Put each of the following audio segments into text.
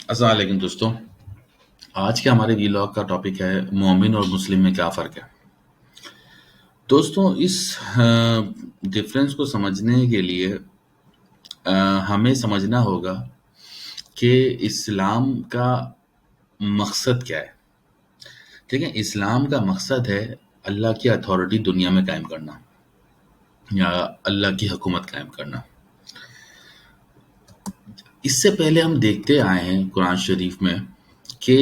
السلام علیکم دوستوں. آج کے ہمارے ویلاگ کا ٹاپک ہے مومن اور مسلم میں کیا فرق ہے. دوستوں اس ڈفرینس کو سمجھنے کے لیے ہمیں سمجھنا ہوگا کہ اسلام کا مقصد کیا ہے. ٹھیک ہے، اسلام کا مقصد ہے اللہ کی اتھارٹی دنیا میں قائم کرنا یا اللہ کی حکومت قائم کرنا. اس سے پہلے ہم دیکھتے آئے ہیں قرآن شریف میں کہ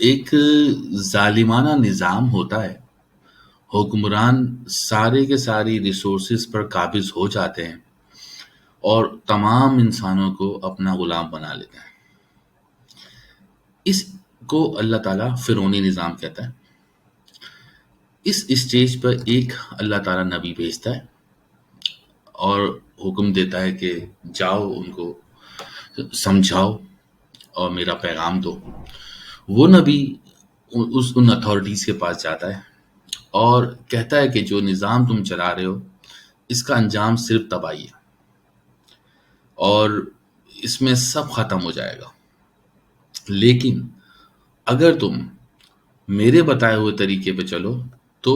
ایک ظالمانہ نظام ہوتا ہے، حکمران سارے کے ساری ریسورسز پر قابض ہو جاتے ہیں اور تمام انسانوں کو اپنا غلام بنا لیتے ہیں. اس کو اللہ تعالیٰ فرعونی نظام کہتا ہے. اس اسٹیج پر ایک اللہ تعالیٰ نبی بھیجتا ہے اور حکم دیتا ہے کہ جاؤ ان کو سمجھاؤ اور میرا پیغام دو. وہ نبی ان اتھارٹیز کے پاس جاتا ہے اور کہتا ہے کہ جو نظام تم چلا رہے ہو اس کا انجام صرف تباہی ہے اور اس میں سب ختم ہو جائے گا، لیکن اگر تم میرے بتائے ہوئے طریقے پہ چلو تو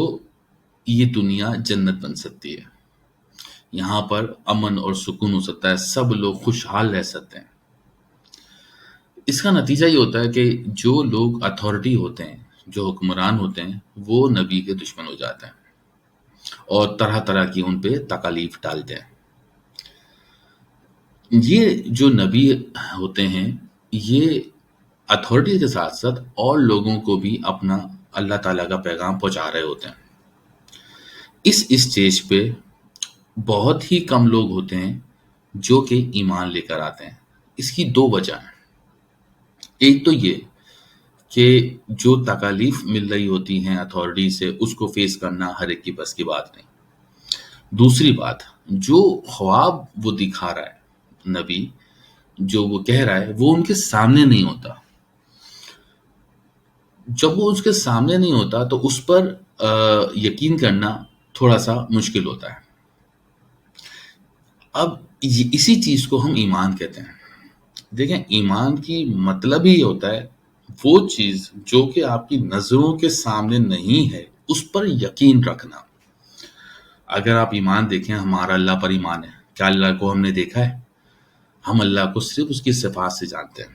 یہ دنیا جنت بن سکتی ہے، یہاں پر امن اور سکون ہو سکتا ہے، سب لوگ خوشحال رہ سکتے ہیں. اس کا نتیجہ یہ ہوتا ہے کہ جو لوگ اتھارٹی ہوتے ہیں، جو حکمران ہوتے ہیں، وہ نبی کے دشمن ہو جاتے ہیں اور طرح طرح کی ان پہ تکالیف ڈالتے ہیں. یہ جو نبی ہوتے ہیں یہ اتھارٹی کے ساتھ ساتھ اور لوگوں کو بھی اپنا اللہ تعالیٰ کا پیغام پہنچا رہے ہوتے ہیں. اس اسٹیج پہ بہت ہی کم لوگ ہوتے ہیں جو کہ ایمان لے کر آتے ہیں. اس کی دو وجہ ہیں. ایک تو یہ کہ جو تکالیف مل رہی ہوتی ہیں اتھارٹی سے اس کو فیس کرنا ہر ایک کی بس کی بات نہیں. دوسری بات، جو خواب وہ دکھا رہا ہے نبی، جو وہ کہہ رہا ہے وہ ان کے سامنے نہیں ہوتا. جب وہ اس کے سامنے نہیں ہوتا تو اس پر یقین کرنا تھوڑا سا مشکل ہوتا ہے. اب اسی چیز کو ہم ایمان کہتے ہیں. دیکھیں، ایمان کی مطلب ہی ہوتا ہے وہ چیز جو کہ آپ کی نظروں کے سامنے نہیں ہے اس پر یقین رکھنا. اگر آپ ایمان دیکھیں، ہمارا اللہ پر ایمان ہے. کیا اللہ کو ہم نے دیکھا ہے؟ ہم اللہ کو صرف اس کی صفات سے جانتے ہیں.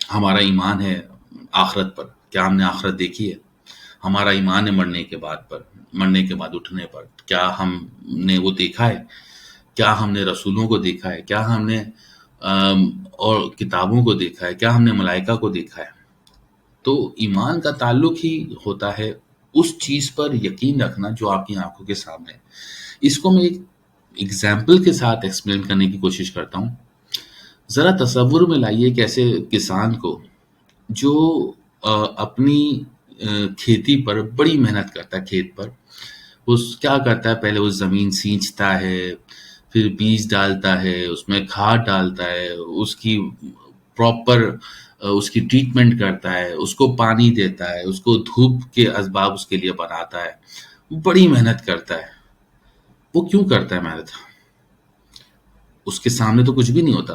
ہمارا ایمان ہے آخرت پر. کیا ہم نے آخرت دیکھی ہے؟ ہمارا ایمان ہے مرنے کے بعد اٹھنے پر. کیا ہم نے وہ دیکھا ہے؟ کیا ہم نے رسولوں کو دیکھا ہے؟ کیا ہم نے اور کتابوں کو دیکھا ہے؟ کیا ہم نے ملائکہ کو دیکھا ہے؟ تو ایمان کا تعلق ہی ہوتا ہے اس چیز پر یقین رکھنا جو آپ کی آنکھوں کے سامنے ہے. اس کو میں ایک ایگزامپل کے ساتھ ایکسپلین کرنے کی کوشش کرتا ہوں. ذرا تصور میں لائیے ایک ایسے کسان کو جو اپنی کھیتی پر بڑی محنت کرتا ہے. کھیت پر کیا کرتا ہے؟ پہلے وہ زمین سینچتا ہے، پھر بیج ڈالتا ہے، اس میں کھاد ڈالتا ہے، اس کی پراپر اس کی ٹریٹمنٹ کرتا ہے، اس کو پانی دیتا ہے، اس کو دھوپ کے اسباب اس کے لیے بناتا ہے، بڑی محنت کرتا ہے. وہ کیوں کرتا ہے محنت؟ اس کے سامنے تو کچھ بھی نہیں ہوتا،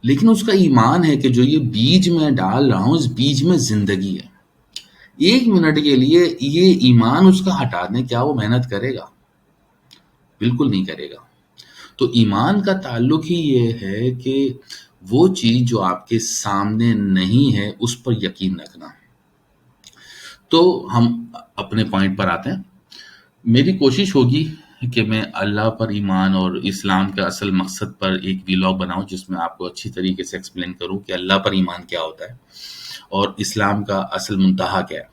لیکن اس کا ایمان ہے کہ جو یہ بیج میں ڈال رہا ہوں اس بیج میں زندگی ہے. ایک منٹ کے لیے یہ ایمان اس کا ہٹا دیں، کیا وہ محنت کرے گا؟ بالکل نہیں کرے گا. تو ایمان کا تعلق ہی یہ ہے کہ وہ چیز جو آپ کے سامنے نہیں ہے اس پر یقین رکھنا. تو ہم اپنے پوائنٹ پر آتے ہیں. میری کوشش ہوگی کہ میں اللہ پر ایمان اور اسلام کا اصل مقصد پر ایک ویلاگ بناؤں جس میں آپ کو اچھی طریقے سے ایکسپلین کروں کہ اللہ پر ایمان کیا ہوتا ہے اور اسلام کا اصل منتہا کیا ہے.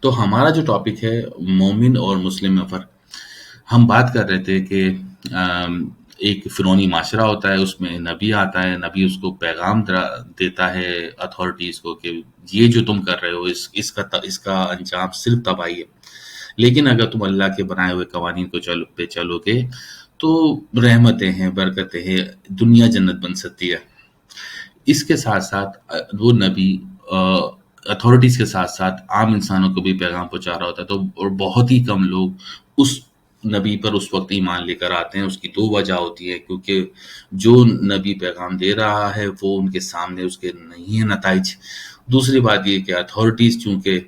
تو ہمارا جو ٹاپک ہے مومن اور مسلم میں فرق. ہم بات کر رہے تھے کہ ایک فرعونی معاشرہ ہوتا ہے، اس میں نبی آتا ہے. نبی اس کو پیغام دیتا ہے اتھارٹیز کو کہ یہ جو تم کر رہے ہو اس کا انجام صرف تباہی ہے، لیکن اگر تم اللہ کے بنائے ہوئے قوانین کو چلو گے تو رحمتیں ہیں، برکتیں ہیں، دنیا جنت بن سکتی ہے. اس کے ساتھ ساتھ وہ نبی اتھارٹیز کے ساتھ ساتھ عام انسانوں کو بھی پیغام پہنچا رہا ہوتا ہے. تو اور بہت ہی کم لوگ اس نبی پر اس وقت ایمان لے کر آتے ہیں، اس کی دو وجہ ہوتی ہے، کیونکہ جو نبی پیغام دے رہا ہے وہ ان کے سامنے اس کے نہیں ہے نتائج۔ دوسری بات یہ کہ اتھارٹیز چونکہ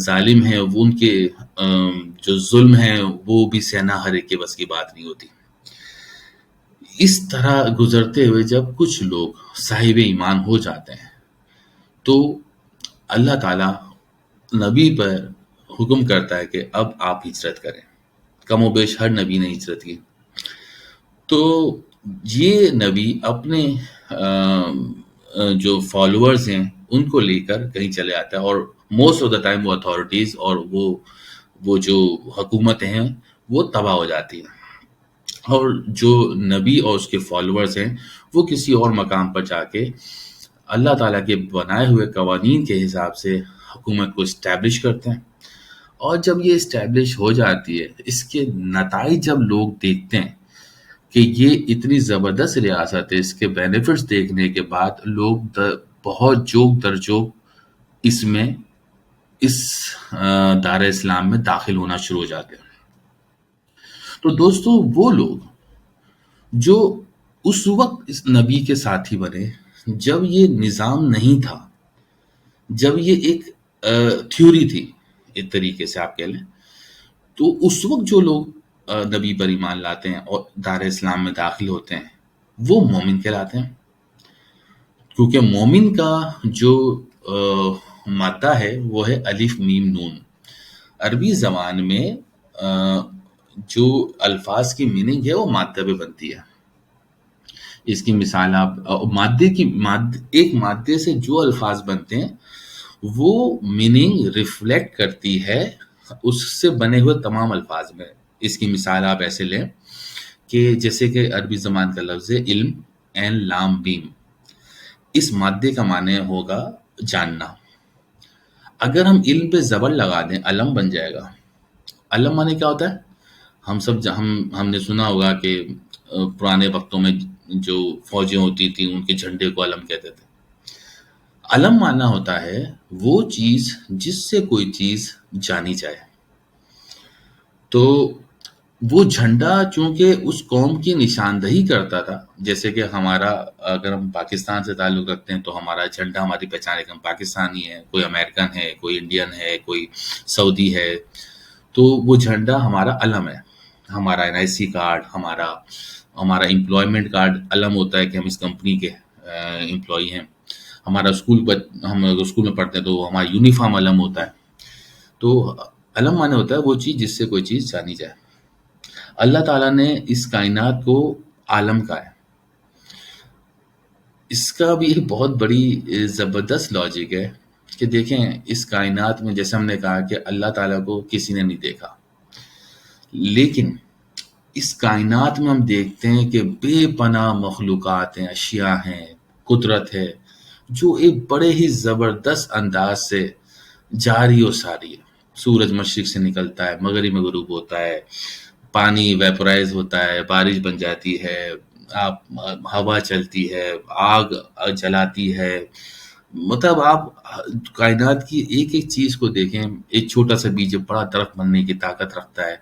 ظالم ہیں، وہ ان کے جو ظلم ہے وہ بھی سہنا ہر ایک کے بس کی بات نہیں ہوتی۔ اس طرح گزرتے ہوئے جب کچھ لوگ صاحب ایمان ہو جاتے ہیں تو اللہ تعالیٰ نبی پر حکم کرتا ہے کہ اب آپ ہجرت کریں۔ کم و بیش ہر نبی نے ہجرت کی۔ تو یہ نبی اپنے جو فالوورز ہیں ان کو لے کر کہیں چلے آتا ہے، اور موسٹ آف دا ٹائم وہ اتھارٹیز اور وہ جو حکومتیں ہیں وہ تباہ ہو جاتی ہیں، اور جو نبی اور اس کے فالوورز ہیں وہ کسی اور مقام پر جا کے اللہ تعالیٰ کے بنائے ہوئے قوانین کے حساب سے حکومت کو اسٹیبلش کرتے ہیں۔ اور جب یہ اسٹیبلش ہو جاتی ہے، اس کے نتائج جب لوگ دیکھتے ہیں کہ یہ اتنی زبردست ریاست ہے، اس کے بینیفٹس دیکھنے کے بعد لوگ بہت جوک در جوک اس دار اسلام میں داخل ہونا شروع ہو جاتے ہیں۔ تو دوستو، وہ لوگ جو اس وقت اس نبی کے ساتھی بنے جب یہ نظام نہیں تھا، جب یہ ایک تھیوری تھی، ایک طریقے سے آپ کہہ لیں، تو اس وقت جو لوگ نبی پر ایمان لاتے ہیں اور دار اسلام میں داخل ہوتے ہیں وہ مومن کہلاتے ہیں، کیونکہ مومن کا جو مادہ ہے وہ ہے الف میم نون۔ عربی زبان میں جو الفاظ کی میننگ ہے وہ مادہ پہ بنتی ہے۔ اس کی مثال آپ ایک مادے سے جو الفاظ بنتے ہیں وہ میننگ ریفلیکٹ کرتی ہے اس سے بنے ہوئے تمام الفاظ میں۔ اس کی مثال آپ ایسے لیں کہ جیسے کہ عربی زبان کا لفظ ہے علم، عین لام بیم، اس مادے کا معنی ہوگا جاننا۔ اگر ہم علم پہ زبر لگا دیں علم بن جائے گا۔ علم معنی کیا ہوتا ہے؟ ہم نے سنا ہوگا کہ پرانے وقتوں میں جو فوجیں ہوتی تھیں ان کے جھنڈے کو علم کہتے تھے۔ علم معنی ہوتا ہے وہ چیز جس سے کوئی چیز جانی جائے۔ تو وہ جھنڈا چونکہ اس قوم کی نشاندہی کرتا تھا، جیسے کہ ہمارا اگر ہم پاکستان سے تعلق رکھتے ہیں تو ہمارا جھنڈا ہماری پہچان ہے کہ ہم پاکستانی ہیں، کوئی امریکن ہے، کوئی انڈین ہے، کوئی سعودی ہے، تو وہ جھنڈا ہمارا علم ہے۔ ہمارا NIC کارڈ، ہمارا امپلائمنٹ کارڈ علم ہوتا ہے کہ ہم اس کمپنی کے امپلائی ہیں۔ ہمارا ہم اسکول میں پڑھتے ہیں تو ہمارا یونیفارم علم ہوتا ہے۔ تو علم معنی ہوتا ہے وہ چیز جس سے کوئی چیز جانی جائے۔ اللہ تعالیٰ نے اس کائنات کو عالم کہا ہے۔ اس کا بھی ایک بہت بڑی زبردست لاجک ہے کہ دیکھیں اس کائنات میں جیسے ہم نے کہا کہ اللہ تعالیٰ کو کسی نے نہیں دیکھا، لیکن اس کائنات میں ہم دیکھتے ہیں کہ بے پناہ مخلوقات ہیں، اشیاء ہیں، قدرت ہے، جو ایک بڑے ہی زبردست انداز سے جاری و ساری ہے۔ سورج مشرق سے نکلتا ہے، مغرب میں غروب ہوتا ہے، پانی ویپورائز ہوتا ہے، بارش بن جاتی ہے، ہوا چلتی ہے، آگ جلاتی ہے۔ مطلب آپ کائنات کی ایک ایک چیز کو دیکھیں، ایک چھوٹا سا بیج بڑا درخت بننے کی طاقت رکھتا ہے،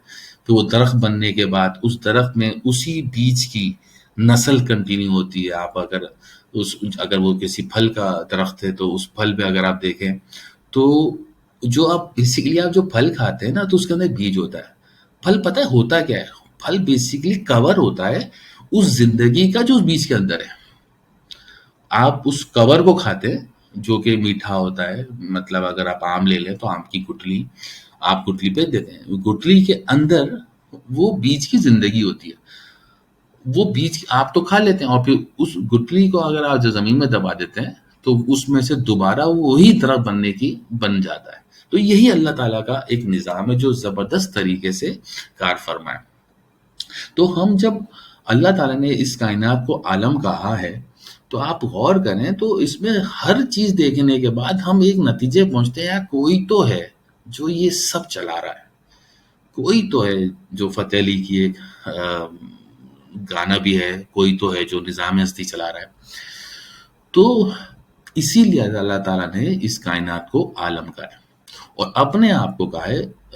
تو وہ درخت بننے کے بعد اس درخت میں اسی بیج کی نسل کنٹینیو ہوتی ہے۔ آپ اگر وہ کسی پھل کا درخت ہے تو اس پھل پہ اگر آپ دیکھیں تو جو آپ بیسیکلی آپ جو پھل کھاتے ہیں نا تو اس کے اندر بیج ہوتا ہے۔ پھل پتہ ہے ہوتا کیا ہے؟ پھل بیسیکلی کور ہوتا ہے اس زندگی کا جو اس بیج کے اندر ہے۔ آپ اس کور کو کھاتے ہیں جو کہ میٹھا ہوتا ہے، مطلب اگر آپ آم لے لیں تو آم کی گٹلی آپ گٹلی پہ دیتے ہیں، گٹلی کے اندر وہ بیج کی زندگی ہوتی ہے۔ وہ بیج آپ تو کھا لیتے ہیں اور پھر اس گٹلی کو اگر آپ زمین میں دبا دیتے ہیں تو اس میں سے دوبارہ وہی درخت بن جاتا ہے۔ تو یہی اللہ تعالیٰ کا ایک نظام ہے جو زبردست طریقے سے کار فرما ہے۔ تو ہم جب اللہ تعالیٰ نے اس کائنات کو عالم کہا ہے تو آپ غور کریں تو اس میں ہر چیز دیکھنے کے بعد ہم ایک نتیجے پہنچتے ہیں، کوئی تو ہے جو یہ سب چلا رہا ہے، کوئی تو ہے جو فتح علی کی ایک گانا بھی ہے، کوئی تو ہے جو نظام ہستی چلا رہا ہے۔ تو اسی لیے اللہ تعالیٰ نے اس کائنات کو عالم کہا ہے اور اپنے آپ کو کہا ہے